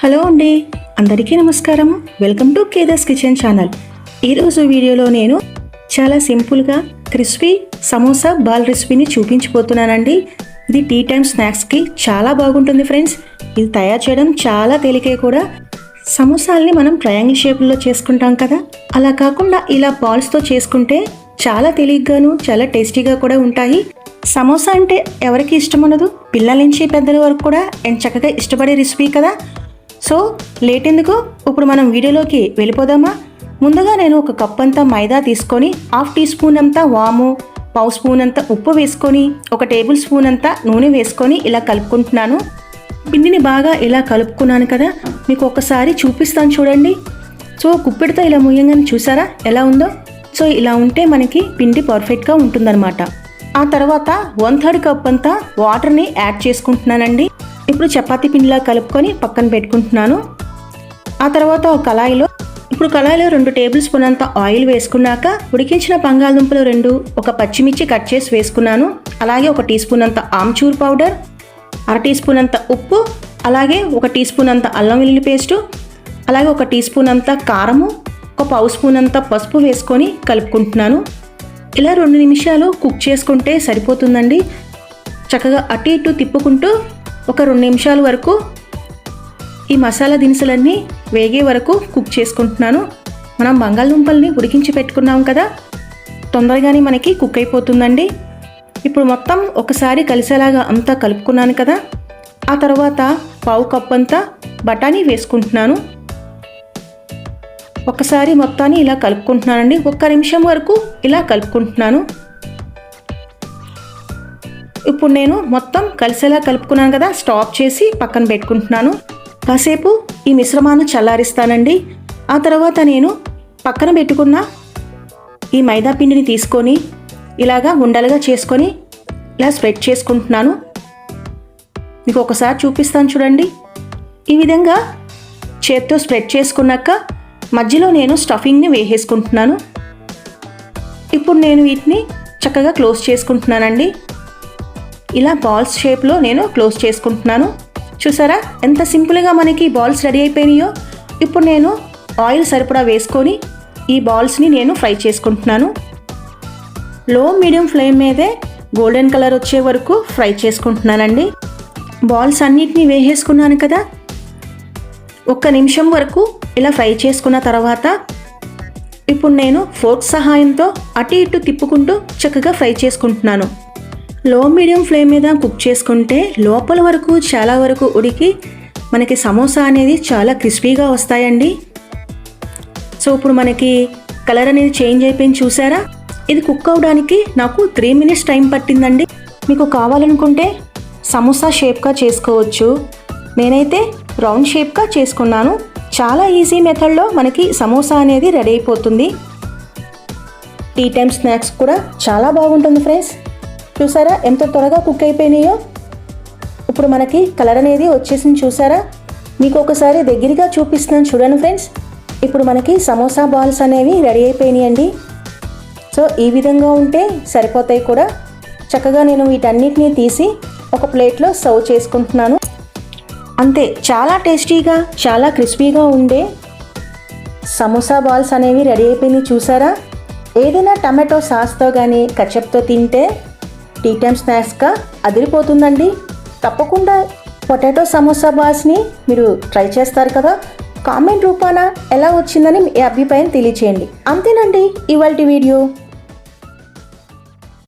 Hello అండి, అందరికీ నమస్కారం. Welcome to కేదాస్ kitchen channel. ఈరోజు వీడియోలో నేను చాలా సింపుల్గా క్రిస్పీ సమోసా బాల్ రెసిపీని చూపించబోతున్నానండి. ఇది టీ టైమ్ స్నాక్స్కి చాలా బాగుంటుంది ఫ్రెండ్స్. ఇది తయారు చేయడం చాలా తేలికే కూడా. సమోసాల్ని మనం ట్రయాంగిల్ షేప్లో చేసుకుంటాం కదా, అలా కాకుండా ఇలా బాల్స్తో చేసుకుంటే చాలా తేలిగ్గాను చాలా టేస్టీగా కూడా ఉంటాయి. సమోసా అంటే ఎవరికి ఇష్టం ఉండదు, పిల్లల నుంచి పెద్దల వరకు కూడా చక్కగా ఇష్టపడే రెసిపీ కదా. సో లేట్ ఎందుకు, ఇప్పుడు మనం వీడియోలోకి వెళ్ళిపోదామా. ముందుగా నేను ఒక కప్ అంతా మైదా తీసుకొని, హాఫ్ టీ స్పూన్ అంతా వాము, పావు స్పూన్ అంతా ఉప్పు వేసుకొని, ఒక టేబుల్ స్పూన్ అంతా నూనె వేసుకొని ఇలా కలుపుకుంటున్నాను. పిండిని బాగా ఇలా కలుపుకున్నాను కదా, మీకు ఒకసారి చూపిస్తాను చూడండి. సో కుప్పిడితో ఇలా ముయ్యంగానే చూసారా ఎలా ఉందో. సో ఇలా ఉంటే మనకి పిండి పర్ఫెక్ట్గా ఉంటుందన్నమాట. ఆ తర్వాత 1/3 కప్ అంతా వాటర్ని యాడ్ చేసుకుంటున్నానండి. ఇప్పుడు చపాతీ పిండిలా కలుపుకొని పక్కన పెట్టుకుంటున్నాను. ఆ తర్వాత ఒక కళాయిలో 2 టేబుల్ స్పూన్ అంత ఆయిల్ వేసుకున్నాక ఉడికించిన బంగాళదుంపలు 2, ఒక పచ్చిమిర్చి కట్ చేసి వేసుకున్నాను. అలాగే 1 టీ స్పూన్ అంత ఆమ్చూర్ పౌడర్, 1/2 టీ స్పూన్ అంత ఉప్పు, అలాగే 1 టీ స్పూన్ అంత అల్లం వెల్లుల్లి పేస్టు, అలాగే 1 టీ స్పూన్ అంత కారము, 1 పావు స్పూన్ అంత పసుపు వేసుకొని కలుపుకుంటున్నాను. ఇలా 2 నిమిషాలు కుక్ చేసుకుంటే సరిపోతుందండి. చక్కగా అటు ఇటు తిప్పుకుంటూ ఒక 2 నిమిషాల వరకు ఈ మసాలా దినుసులన్నీ వేగే వరకు కుక్ చేసుకుంటున్నాను. మనం బంగాళదుంపల్ని ఉడికించి పెట్టుకున్నాం కదా, తొందరగానే మనకి కుక్ అయిపోతుందండి. ఇప్పుడు మొత్తం ఒకసారి కలిసేలాగా అంతా కలుపుకున్నాను కదా. ఆ తర్వాత పావు కప్ అంతా బఠానీ వేసుకుంటున్నాను. ఒకసారి మొత్తాన్ని ఇలా కలుపుకుంటున్నానండి. 1 నిమిషం వరకు ఇలా కలుపుకుంటున్నాను. ఇప్పుడు నేను మొత్తం కలిసేలా కలుపుకున్నాను కదా, స్టాప్ చేసి పక్కన పెట్టుకుంటున్నాను. కాసేపు ఈ మిశ్రమాన్ని చల్లారిస్తానండి. ఆ తర్వాత నేను పక్కన పెట్టుకున్న ఈ మైదా పిండిని తీసుకొని ఇలాగా ఉండలుగా చేసుకొని ఇలా స్ప్రెడ్ చేసుకుంటున్నాను. మీకు ఒకసారి చూపిస్తాను చూడండి. ఈ విధంగా చేత్తో స్ప్రెడ్ చేసుకున్నాక మధ్యలో నేను స్టఫింగ్ని వేసేసుకుంటున్నాను. ఇప్పుడు నేను వీటిని చక్కగా క్లోజ్ చేసుకుంటున్నానండి. ఇలా బాల్స్ షేప్లో నేను క్లోజ్ చేసుకుంటున్నాను. చూసారా ఎంత సింపుల్గా మనకి బాల్స్ రెడీ అయిపోయినాయో. ఇప్పుడు నేను ఆయిల్ సరిపడా వేసుకొని ఈ బాల్స్ని నేను ఫ్రై చేసుకుంటున్నాను. లో మీడియం ఫ్లేమ్ మీదే గోల్డెన్ కలర్ వచ్చే వరకు ఫ్రై చేసుకుంటున్నానండి. బాల్స్ అన్నిటినీ వేసేసుకున్నాను కదా. 1 నిమిషం వరకు ఇలా ఫ్రై చేసుకున్న తర్వాత ఇప్పుడు నేను ఫోర్క్ సహాయంతో అటు ఇటు తిప్పుకుంటూ చక్కగా ఫ్రై చేసుకుంటున్నాను. లో మీడియం ఫ్లేమ్ మీద కుక్ చేసుకుంటే లోపల వరకు చాలా వరకు ఉడికి మనకి సమోసా అనేది చాలా క్రిస్పీగా వస్తాయండి. సో ఇప్పుడు మనకి కలర్ అనేది చేంజ్ అయిపోయింది చూసారా. ఇది కుక్ అవడానికి నాకు 3 మినిట్స్ టైం పట్టిందండి. మీకు కావాలనుకుంటే సమోసా షేప్గా చేసుకోవచ్చు. నేనైతే రౌండ్ షేప్గా చేసుకున్నాను. చాలా ఈజీ మెథడ్లో మనకి సమోసా అనేది రెడీ అయిపోతుంది. టీ టైమ్ స్నాక్స్ కూడా చాలా బాగుంటుంది ఫ్రెండ్స్. చూసారా ఎంత త్వరగా కుక్ అయిపోయినాయో. ఇప్పుడు మనకి కలర్ అనేది వచ్చేసింది చూసారా. మీకు ఒకసారి దగ్గరగా చూపిస్తున్నాను చూడండి ఫ్రెండ్స్. ఇప్పుడు మనకి సమోసా బాల్స్ అనేవి రెడీ అయిపోయినాయండి. సో ఈ విధంగా ఉంటే సరిపోతాయి కూడా. చక్కగా నేను వీటన్నిటిని తీసి ఒక ప్లేట్లో సర్వ్ చేసుకుంటున్నాను. అంతే, చాలా టేస్టీగా చాలా క్రిస్పీగా ఉండే సమోసా బాల్స్ అనేవి రెడీ అయిపోయినాయి చూసారా. ఏదైనా టమాటో సాస్తో కానీ కచప్తో తింటే టీ టైమ్ స్నాక్స్గా అదిరిపోతుందండి. తప్పకుండా పొటాటో సమోసా బాల్స్ని మీరు ట్రై చేస్తారు కదా. కామెంట్ రూపాన ఎలా వచ్చిందని మీ అభిప్రాయం తెలియచేయండి. అంతేనండి ఇవాల్టి వీడియో.